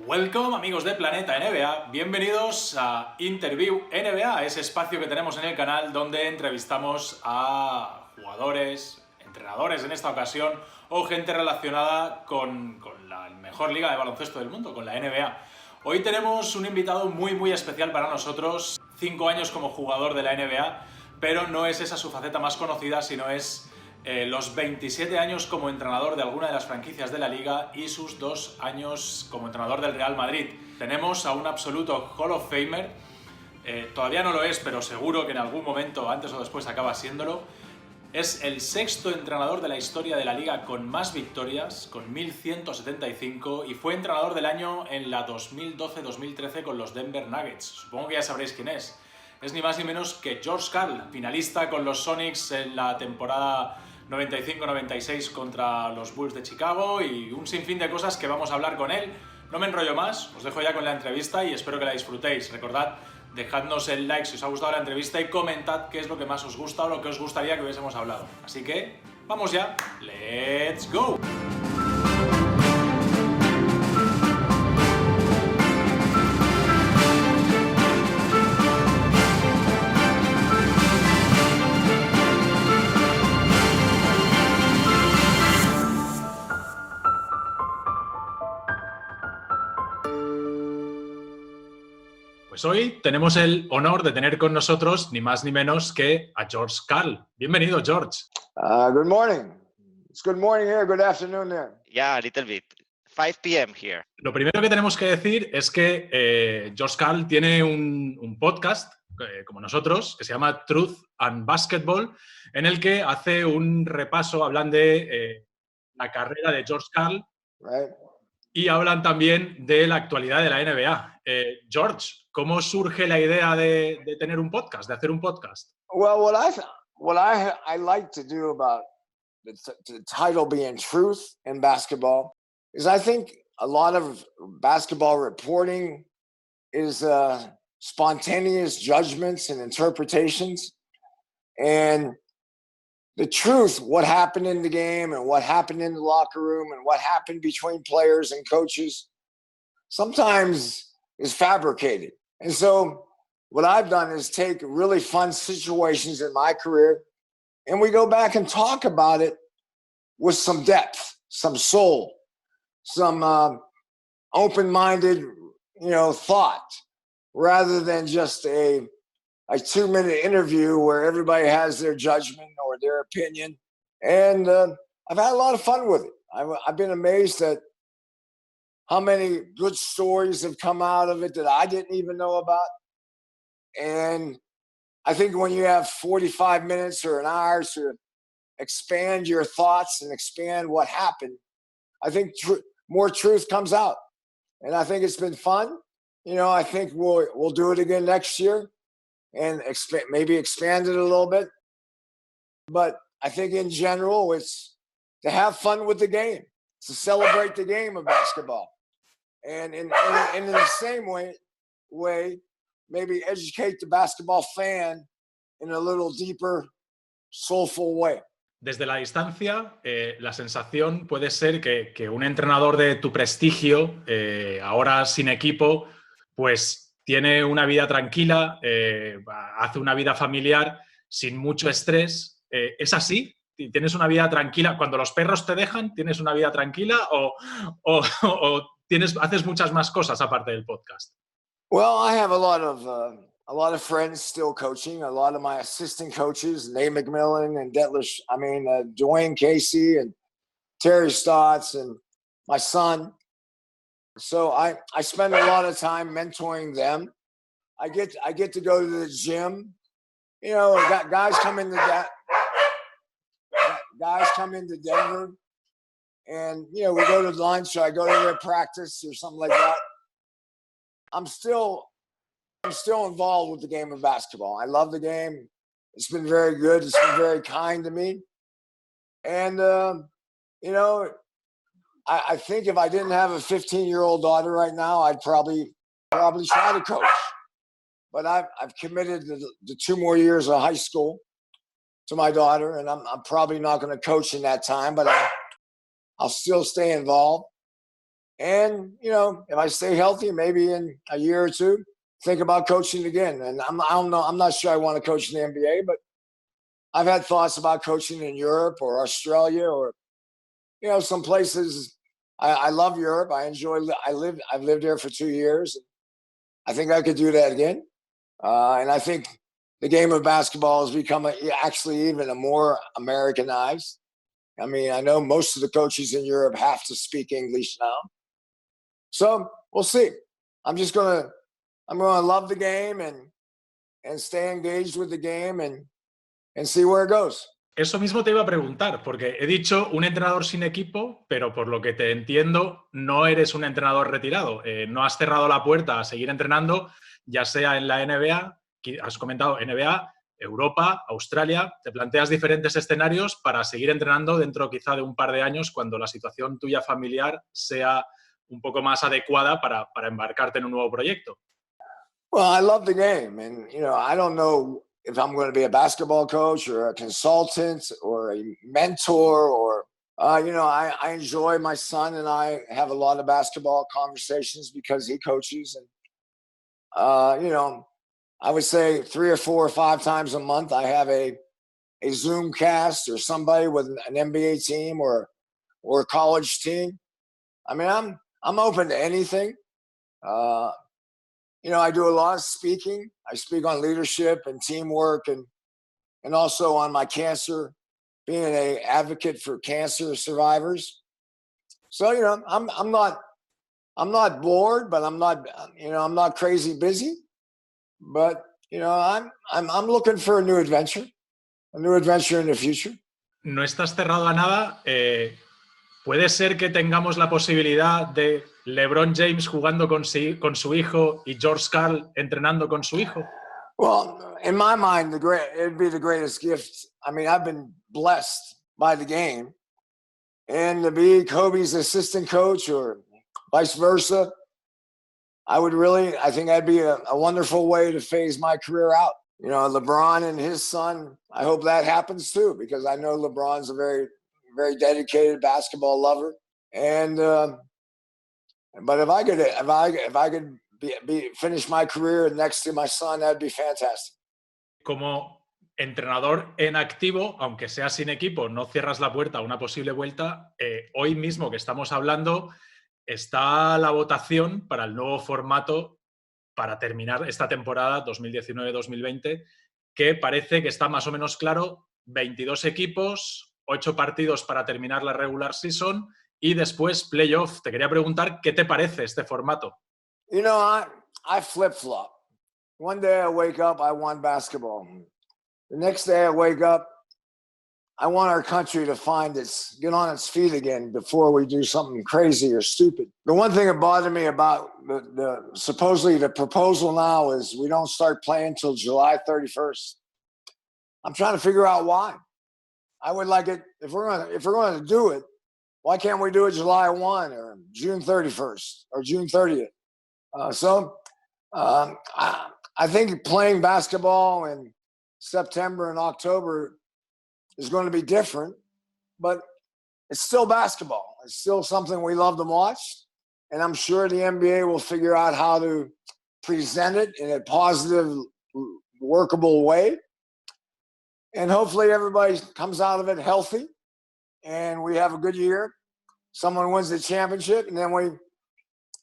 Welcome amigos de Planeta NBA, bienvenidos a Interview NBA, ese espacio que tenemos en el canal donde entrevistamos a jugadores, entrenadores en esta ocasión, o gente relacionada con la mejor liga de baloncesto del mundo, con la NBA. Hoy tenemos un invitado muy especial para nosotros, 5 años como jugador de la NBA, pero no es esa su faceta más conocida, sino es los 27 años como entrenador de alguna de las franquicias de la Liga y sus 2 años como entrenador del Real Madrid. Tenemos a un absoluto Hall of Famer, todavía no lo es, pero seguro que en algún momento, antes o después, acaba siéndolo. Es el sexto entrenador de la historia de la Liga con más victorias, con 1175, y fue entrenador del año en la 2012-2013 con los Denver Nuggets. Supongo que ya sabréis quién es. Es ni más ni menos que George Karl, finalista con los Sonics en la temporada 95-96 contra los Bulls de Chicago, y un sinfín de cosas que vamos a hablar con él. No me enrollo más, os dejo ya con la entrevista y espero que la disfrutéis. Recordad, dejadnos el like si os ha gustado la entrevista y comentad qué es lo que más os gusta o lo que os gustaría que hubiésemos hablado. Así que, vamos ya, ¡let's go! Pues hoy tenemos el honor de tener con nosotros ni más ni menos que a George Karl. Bienvenido, George. Good morning. It's good morning here, good afternoon there. Yeah, a little bit. 5 p.m. here. Lo primero que tenemos que decir es que George Karl tiene un podcast, como nosotros, que se llama Truth and Basketball, en el que hace un repaso, hablan de la carrera de George Karl, Right. y hablan también de la actualidad de la NBA. George, ¿cómo surge la idea de tener un podcast, de hacer un podcast? Well, what I like to do about the title being Truth in Basketball is I think a lot of basketball reporting is spontaneous judgments and interpretations. And the truth, what happened in the game and what happened in the locker room and what happened between players and coaches, sometimes is fabricated. And so what I've done is take really fun situations in my career and we go back and talk about it with some depth, some soul, some open-minded, thought, rather than just a 2-minute interview where everybody has their judgment or their opinion. And I've had a lot of fun with it. I've been amazed at how many good stories have come out of it that I didn't even know about. And I think when you have 45 minutes or an hour to expand your thoughts and expand what happened, I think more truth comes out. And I think it's been fun. I think we'll do it again next year and maybe expand it a little bit. But I think in general, it's to have fun with the game, to celebrate the game of basketball. And in the same way, maybe educate the basketball fan in a little deeper, soulful way. Desde la distancia, la sensación puede ser que un entrenador de tu prestigio, ahora sin equipo, pues tiene una vida tranquila, hace una vida familiar sin mucho estrés. ¿Es así? ¿Tienes una vida tranquila? Cuando los perros te dejan, ¿tienes una vida tranquila o haces muchas más cosas aparte del podcast? Well, I have a lot of friends still coaching. A lot of my assistant coaches, Nate McMillan and Dwayne Casey and Terry Stotts and my son. So I spend a lot of time mentoring them. I get to go to the gym. Guys come into Denver, and we go to lunch. Or I go to their practice or something like that. I'm still involved with the game of basketball. I love the game. It's been very good. It's been very kind to me. And, I think if I didn't have a 15-year-old daughter right now, I'd probably try to coach. But I've committed the 2 more years of high school to my daughter, and I'm probably not going to coach in that time, but I'll still stay involved. And, if I stay healthy, maybe in a year or two, think about coaching again. And I don't know, I'm not sure I want to coach in the NBA, but I've had thoughts about coaching in Europe or Australia or, some places. I love Europe. I've lived there for 2 years. I think I could do that again. And I think the game of basketball has become actually even a more Americanized. I mean, I know most of the coaches in Europe have to speak English now. So we'll see. I'm going to love the game and stay engaged with the game and see where it goes. Eso mismo te iba a preguntar, porque he dicho un entrenador sin equipo, pero por lo que te entiendo, no eres un entrenador retirado. No has cerrado la puerta a seguir entrenando, ya sea en la NBA, has comentado NBA, Europa, Australia. Te planteas diferentes escenarios para seguir entrenando dentro quizá de un par de años cuando la situación tuya familiar sea un poco más adecuada para embarcarte en un nuevo proyecto. Well, I love the game, and I don't know if I'm going to be a basketball coach or a consultant or a mentor or I enjoy my son, and I have a lot of basketball conversations because he coaches, and I would say 3 or 4 or 5 times a month I have a Zoom cast or somebody with an NBA team or a college team. I mean, I'm open to anything. I do a lot of speaking. I speak on leadership and teamwork and also on my cancer, being an advocate for cancer survivors. So, I'm not bored, but I'm not crazy busy. But, I'm looking for a new adventure in the future. No estás cerrado a nada. ¿Puede ser que tengamos la posibilidad de LeBron James jugando con su hijo y George Karl entrenando con su hijo? Well, in my mind, it'd be the greatest gift. I mean, I've been blessed by the game, and to be Kobe's assistant coach or vice versa, I think that'd be a wonderful way to phase my career out. LeBron and his son, I hope that happens too, because I know LeBron's a very, very dedicated basketball lover. And but if I could finish my career next to my son, that'd be fantastic. Como entrenador en activo, aunque sea sin equipo, no cierras la puerta a una posible vuelta. Hoy mismo que estamos hablando, está la votación para el nuevo formato para terminar esta temporada 2019-2020, que parece que está más o menos claro: 22 equipos, 8 partidos para terminar la regular season y después playoff. Te quería preguntar, ¿qué te parece este formato? I flip-flop. One day I wake up, I want basketball. The next day I wake up, I want our country to get on its feet again before we do something crazy or stupid. The one thing that bothered me about supposedly the proposal now is we don't start playing till July 31st. I'm trying to figure out why. I would like it, if we're going to do it, why can't we do it July 1 or June 31st or June 30th? I think playing basketball in September and October is going to be different, but it's still basketball. It's still something we love to watch. And I'm sure the NBA will figure out how to present it in a positive, workable way. And hopefully everybody comes out of it healthy and we have a good year. Someone wins the championship, and then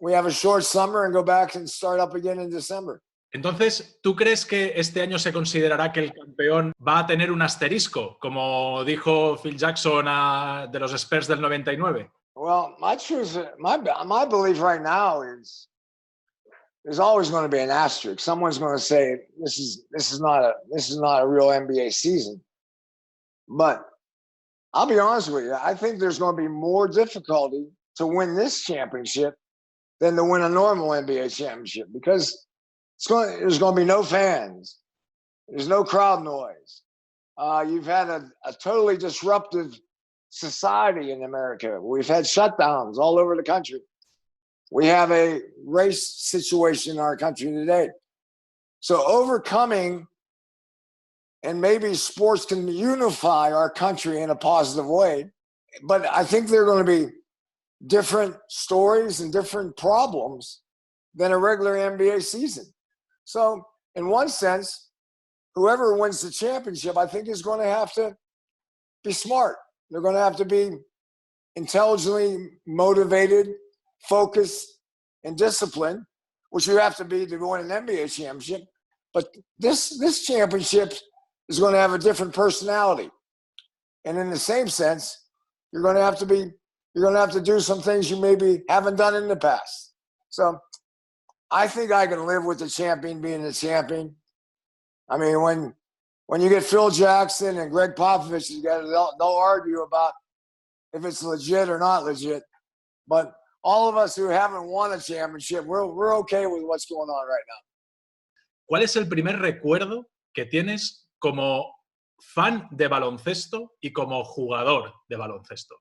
we have a short summer and go back and start up again in December. Entonces, ¿tú crees que este año se considerará que el campeón va a tener un asterisco, como dijo Phil Jackson de los Spurs del 99? Well, my belief right now is there's always going to be an asterisk. Someone's going to say this is not a real NBA season. But I'll be honest with you, I think there's going to be more difficulty to win this championship than to win a normal NBA championship, because there's going to be no fans. There's no crowd noise. You've had a totally disruptive society in America. We've had shutdowns all over the country. We have a race situation in our country today. So overcoming, and maybe sports can unify our country in a positive way, but I think there are going to be different stories and different problems than a regular NBA season. So in one sense, whoever wins the championship, I think, is going to have to be smart. They're going to have to be intelligently motivated, focused, and disciplined, which you have to be to win an NBA championship. But this championship is going to have a different personality. And in the same sense, you're going to have to do some things you maybe haven't done in the past. So I think I can live with the champion being the champion. I mean, when you get Phil Jackson and Greg Popovich, they'll argue about if it's legit or not legit. But all of us who haven't won a championship, we're okay with what's going on right now. ¿Cuál es el primer recuerdo que tienes como fan de baloncesto y como jugador de baloncesto?